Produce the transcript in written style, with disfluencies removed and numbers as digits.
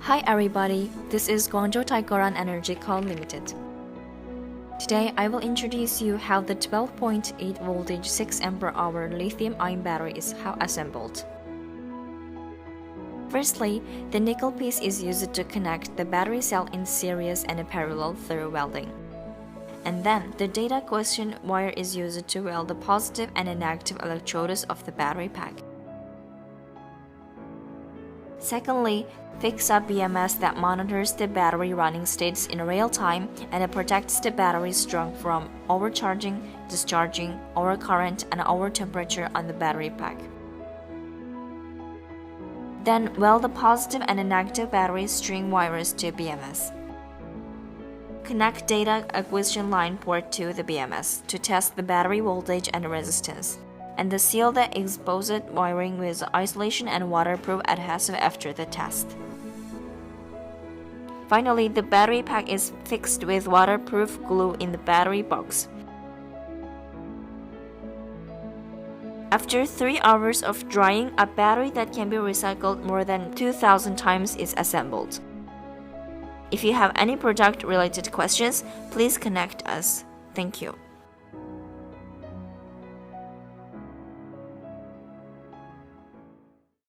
Hi everybody, this is Guangzhou Tycorun Energy Co. Limited. Today I will introduce you how the 12.8 voltage 6 Ah lithium-ion battery is assembled. Firstly, the nickel piece is used to connect the battery cell in series and parallel through welding. And then the data question wire is used to weld the positive and negative electrodes of the battery pack. Secondly, fix a BMS that monitors the battery running states in real time and protects the battery strength from overcharging, discharging, overcurrent, and overtemperature on the battery pack. Then weld the positive and negative battery string wires to BMS. Connect data acquisition line port to the BMS to test the battery voltage and resistance, and seal the exposed wiring with isolation and waterproof adhesive after the test. Finally, the battery pack is fixed with waterproof glue in the battery box. After 3 hours of drying, a battery that can be recycled more than 2,000 times is assembled. If you have any product-related questions, please connect us. Thank you.